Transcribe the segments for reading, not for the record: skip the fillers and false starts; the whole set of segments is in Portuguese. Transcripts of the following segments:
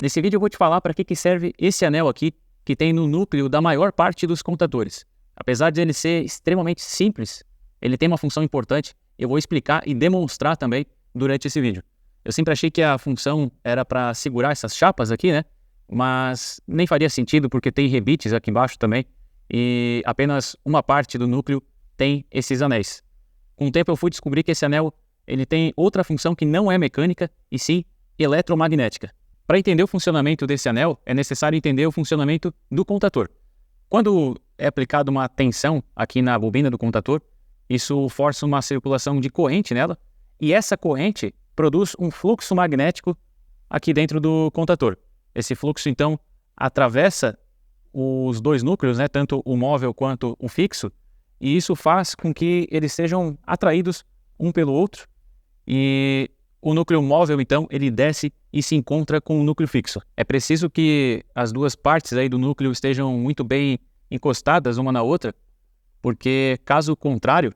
Nesse vídeo eu vou te falar para que serve esse anel aqui, que tem no núcleo da maior parte dos contadores. Apesar de ele ser extremamente simples, ele tem uma função importante, eu vou explicar e demonstrar também durante esse vídeo. Eu sempre achei que a função era para segurar essas chapas aqui, né? Mas nem faria sentido porque tem rebites aqui embaixo também e apenas uma parte do núcleo tem esses anéis. Com o tempo eu fui descobrir que esse anel ele tem outra função que não é mecânica e sim eletromagnética. Para entender o funcionamento desse anel, é necessário entender o funcionamento do contador. Quando é aplicada uma tensão aqui na bobina do contador, isso força uma circulação de corrente nela, e essa corrente produz um fluxo magnético aqui dentro do contador. Esse fluxo, então, atravessa os dois núcleos, né, tanto o móvel quanto o fixo, e isso faz com que eles sejam atraídos um pelo outro, e o núcleo móvel, então, ele desce e se encontra com o núcleo fixo. É preciso que as duas partes aí do núcleo estejam muito bem encostadas uma na outra, porque caso contrário,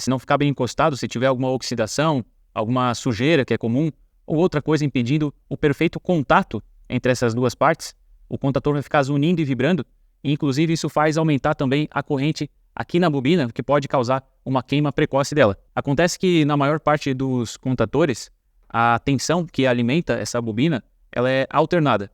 se não ficar bem encostado, se tiver alguma oxidação, alguma sujeira que é comum, ou outra coisa impedindo o perfeito contato entre essas duas partes, o contador vai ficar zunindo e vibrando, e inclusive isso faz aumentar também a corrente aqui na bobina, que pode causar uma queima precoce dela. Acontece que na maior parte dos contadores, a tensão que alimenta essa bobina, ela é alternada,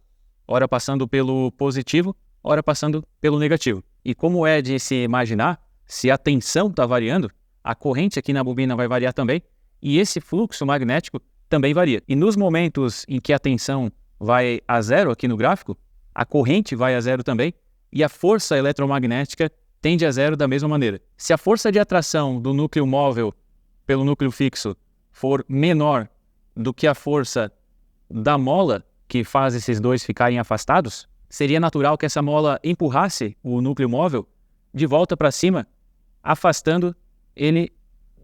ora passando pelo positivo, ora passando pelo negativo. E como é de se imaginar, se a tensão está variando, a corrente aqui na bobina vai variar também, e esse fluxo magnético também varia. E nos momentos em que a tensão vai a zero aqui no gráfico, a corrente vai a zero também, e a força eletromagnética tende a zero da mesma maneira. Se a força de atração do núcleo móvel pelo núcleo fixo for menor do que a força da mola que faz esses dois ficarem afastados, seria natural que essa mola empurrasse o núcleo móvel de volta para cima, afastando ele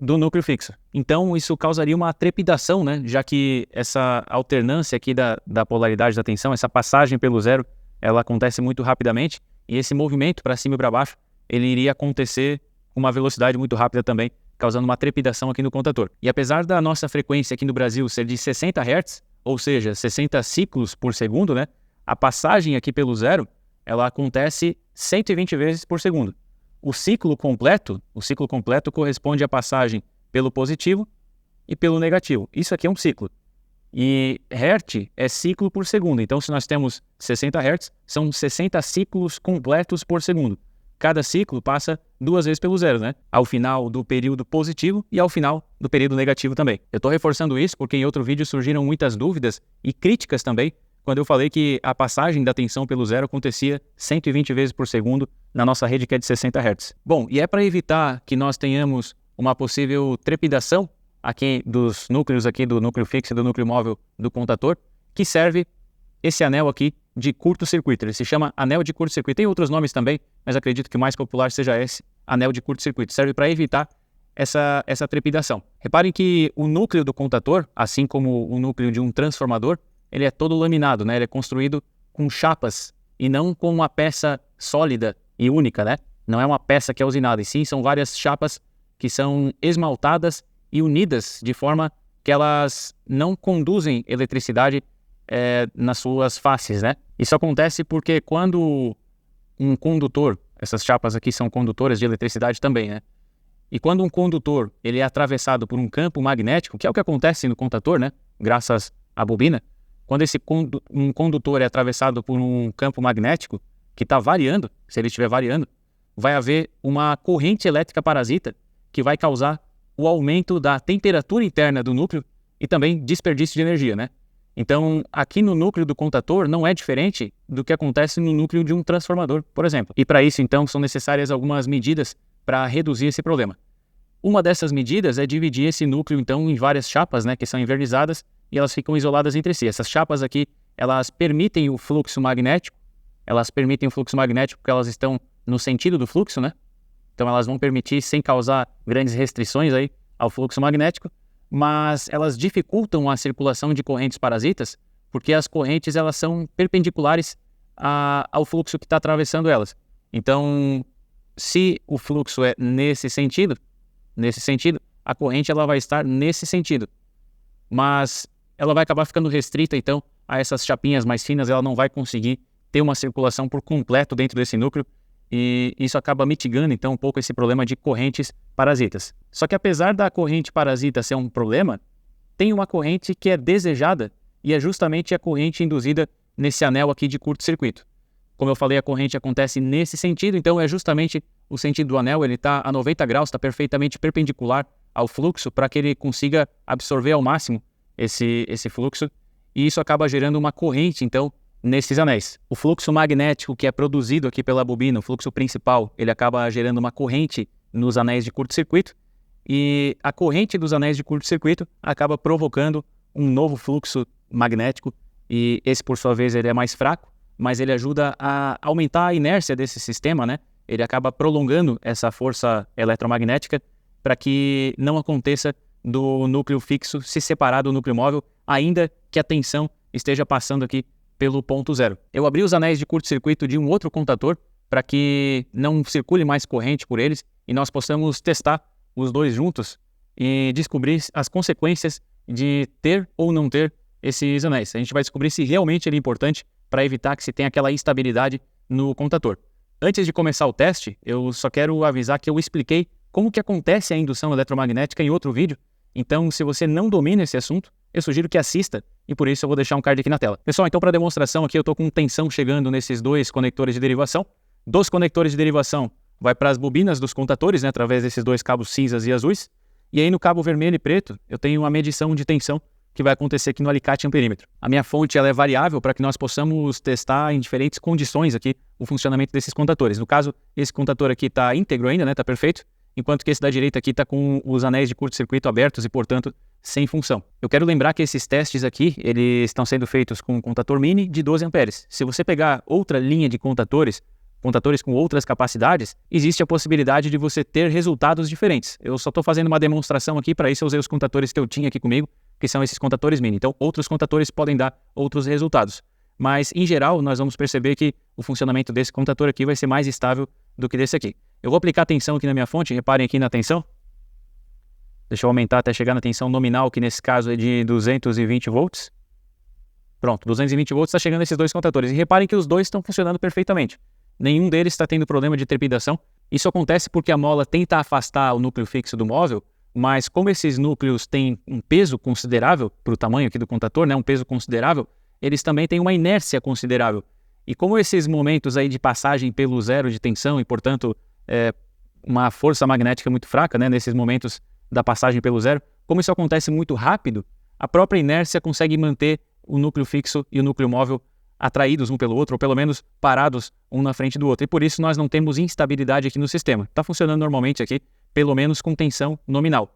do núcleo fixo. Então isso causaria uma trepidação, né? Já que essa alternância aqui da polaridade da tensão, essa passagem pelo zero, ela acontece muito rapidamente, e esse movimento para cima e para baixo, ele iria acontecer com uma velocidade muito rápida também, causando uma trepidação aqui no contador. E apesar da nossa frequência aqui no Brasil ser de 60 Hz, ou seja, 60 ciclos por segundo, né? A passagem aqui pelo zero, ela acontece 120 vezes por segundo. O ciclo completo corresponde à passagem pelo positivo e pelo negativo. Isso aqui é um ciclo. E Hertz é ciclo por segundo. Então, se nós temos 60 Hz, são 60 ciclos completos por segundo. Cada ciclo passa duas vezes pelo zero, né? Ao final do período positivo e ao final do período negativo também. Eu estou reforçando isso porque em outro vídeo surgiram muitas dúvidas e críticas também quando eu falei que a passagem da tensão pelo zero acontecia 120 vezes por segundo na nossa rede que é de 60 Hz. Bom, e é para evitar que nós tenhamos uma possível trepidação aqui dos núcleos aqui do núcleo fixo e do núcleo móvel do contador, que serve esse anel aqui de curto-circuito. Ele se chama anel de curto-circuito. Tem outros nomes também, mas acredito que o mais popular seja esse, anel de curto-circuito. Serve para evitar essa trepidação. Reparem que o núcleo do contador, assim como o núcleo de um transformador, ele é todo laminado, né? Ele é construído com chapas e não com uma peça sólida e única, né? Não é uma peça que é usinada, e sim são várias chapas que são esmaltadas e unidas de forma que elas não conduzem eletricidade nas suas faces, né? Isso acontece porque quando um condutor, essas chapas aqui são condutoras de eletricidade também, né? E quando um condutor ele é atravessado por um campo magnético, que é o que acontece no contador, né? Graças à bobina, quando um condutor é atravessado por um campo magnético que está variando, se ele estiver variando, vai haver uma corrente elétrica parasita que vai causar o aumento da temperatura interna do núcleo e também desperdício de energia, né? Então, aqui no núcleo do contador não é diferente do que acontece no núcleo de um transformador, por exemplo. E para isso, então, são necessárias algumas medidas para reduzir esse problema. Uma dessas medidas é dividir esse núcleo, então, em várias chapas, né, que são envernizadas e elas ficam isoladas entre si. Essas chapas aqui, elas permitem o fluxo magnético, porque elas estão no sentido do fluxo, né? Então, elas vão permitir, sem causar grandes restrições aí ao fluxo magnético, mas elas dificultam a circulação de correntes parasitas, porque as correntes elas são perpendiculares ao fluxo que está atravessando elas. Então, se o fluxo é nesse sentido, a corrente ela vai estar nesse sentido, mas ela vai acabar ficando restrita, então, a essas chapinhas mais finas, ela não vai conseguir ter uma circulação por completo dentro desse núcleo, e isso acaba mitigando então um pouco esse problema de correntes parasitas. Só que apesar da corrente parasita ser um problema, tem uma corrente que é desejada, e é justamente a corrente induzida nesse anel aqui de curto-circuito. Como eu falei, a corrente acontece nesse sentido, então é justamente o sentido do anel, ele está a 90 graus, está perfeitamente perpendicular ao fluxo para que ele consiga absorver ao máximo esse fluxo, e isso acaba gerando uma corrente, então, nesses anéis. O fluxo magnético que é produzido aqui pela bobina, o fluxo principal, ele acaba gerando uma corrente nos anéis de curto-circuito, e a corrente dos anéis de curto-circuito acaba provocando um novo fluxo magnético, e esse, por sua vez, ele é mais fraco, mas ele ajuda a aumentar a inércia desse sistema, né? Ele acaba prolongando essa força eletromagnética para que não aconteça do núcleo fixo se separar do núcleo móvel, ainda que a tensão esteja passando aqui pelo ponto zero. Eu abri os anéis de curto-circuito de um outro contator para que não circule mais corrente por eles e nós possamos testar os dois juntos e descobrir as consequências de ter ou não ter esses anéis. A gente vai descobrir se realmente ele é importante para evitar que se tenha aquela instabilidade no contator. Antes de começar o teste, eu só quero avisar que eu expliquei como que acontece a indução eletromagnética em outro vídeo. Então, se você não domina esse assunto, eu sugiro que assista, e por isso eu vou deixar um card aqui na tela. Pessoal, então para demonstração aqui eu estou com tensão chegando nesses dois conectores de derivação. Dos conectores de derivação vai para as bobinas dos contatores, né, através desses dois cabos cinzas e azuis. E aí no cabo vermelho e preto eu tenho uma medição de tensão que vai acontecer aqui no alicate amperímetro. A minha fonte ela é variável para que nós possamos testar em diferentes condições aqui o funcionamento desses contatores. No caso, esse contator aqui está íntegro ainda, né, está perfeito, enquanto que esse da direita aqui está com os anéis de curto-circuito abertos e, portanto, sem função. Eu quero lembrar que esses testes aqui, eles estão sendo feitos com um contator mini de 12 amperes. Se você pegar outra linha de contatores com outras capacidades, existe a possibilidade de você ter resultados diferentes. Eu só estou fazendo uma demonstração aqui, para isso eu usei os contatores que eu tinha aqui comigo, que são esses contatores mini. Então, outros contatores podem dar outros resultados. Mas, em geral, nós vamos perceber que o funcionamento desse contator aqui vai ser mais estável do que desse aqui. Eu vou aplicar a tensão aqui na minha fonte, reparem aqui na tensão. Deixa eu aumentar até chegar na tensão nominal, que nesse caso é de 220 volts. Pronto, 220 volts está chegando esses dois contatores. E reparem que os dois estão funcionando perfeitamente. Nenhum deles está tendo problema de trepidação. Isso acontece porque a mola tenta afastar o núcleo fixo do móvel, mas como esses núcleos têm um peso considerável para o tamanho aqui do contator, né, um peso considerável, eles também têm uma inércia considerável. E como esses momentos aí de passagem pelo zero de tensão e, portanto, uma força magnética muito fraca, né, nesses momentos da passagem pelo zero, como isso acontece muito rápido, a própria inércia consegue manter o núcleo fixo e o núcleo móvel atraídos um pelo outro, ou pelo menos parados um na frente do outro. E por isso nós não temos instabilidade aqui no sistema. Está funcionando normalmente aqui, pelo menos com tensão nominal.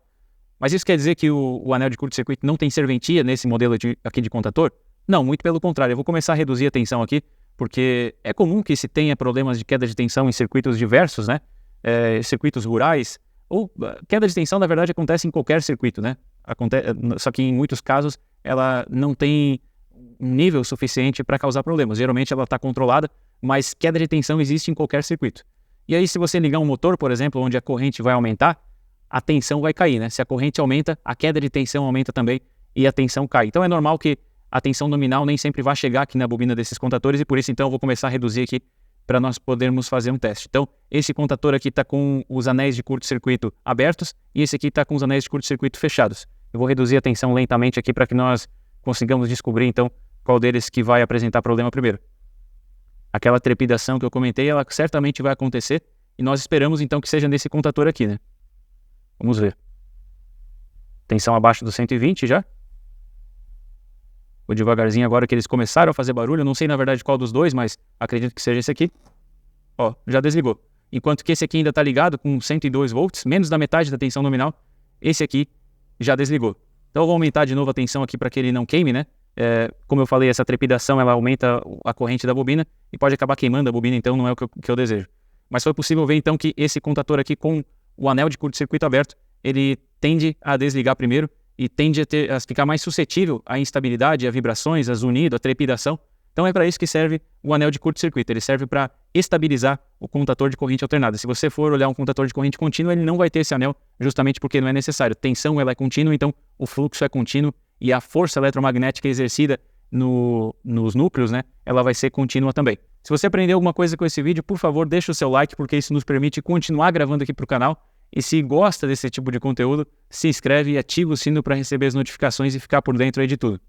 Mas isso quer dizer que o anel de curto-circuito não tem serventia nesse modelo aqui de contator? Não, muito pelo contrário. Eu vou começar a reduzir a tensão aqui, porque é comum que se tenha problemas de queda de tensão em circuitos diversos, né? Circuitos rurais, ou queda de tensão, na verdade, acontece em qualquer circuito, né? Só que em muitos casos ela não tem um nível suficiente para causar problemas. Geralmente ela está controlada, mas queda de tensão existe em qualquer circuito. E aí, se você ligar um motor, por exemplo, onde a corrente vai aumentar, a tensão vai cair, né? Se a corrente aumenta, a queda de tensão aumenta também e a tensão cai. Então é normal que a tensão nominal nem sempre vai chegar aqui na bobina desses contatores, e por isso então eu vou começar a reduzir aqui para nós podermos fazer um teste. Então, esse contator aqui está com os anéis de curto-circuito abertos e esse aqui está com os anéis de curto-circuito fechados. Eu vou reduzir a tensão lentamente aqui para que nós consigamos descobrir então qual deles que vai apresentar problema primeiro. Aquela trepidação que eu comentei, ela certamente vai acontecer e nós esperamos então que seja nesse contator aqui, né? Vamos ver. Tensão abaixo dos 120 já. Vou devagarzinho agora que eles começaram a fazer barulho. Eu não sei na verdade qual dos dois, mas acredito que seja esse aqui. Ó, já desligou. Enquanto que esse aqui ainda está ligado com 102 volts, menos da metade da tensão nominal. Esse aqui já desligou. Então eu vou aumentar de novo a tensão aqui para que ele não queime, né? Como eu falei, essa trepidação ela aumenta a corrente da bobina e pode acabar queimando a bobina, então não é o que eu desejo. Mas foi possível ver então que esse contator aqui com o anel de curto-circuito aberto, ele tende a desligar primeiro e tende a ficar mais suscetível à instabilidade, a vibrações, a zunido, a trepidação. Então é para isso que serve o anel de curto-circuito. Ele serve para estabilizar o contator de corrente alternada. Se você for olhar um contator de corrente contínua, ele não vai ter esse anel, justamente porque não é necessário. Tensão ela é contínua, então o fluxo é contínuo e a força eletromagnética exercida nos núcleos, né, ela vai ser contínua também. Se você aprendeu alguma coisa com esse vídeo, por favor, deixa o seu like, porque isso nos permite continuar gravando aqui para o canal. E se gosta desse tipo de conteúdo, se inscreve e ativa o sino para receber as notificações e ficar por dentro aí de tudo.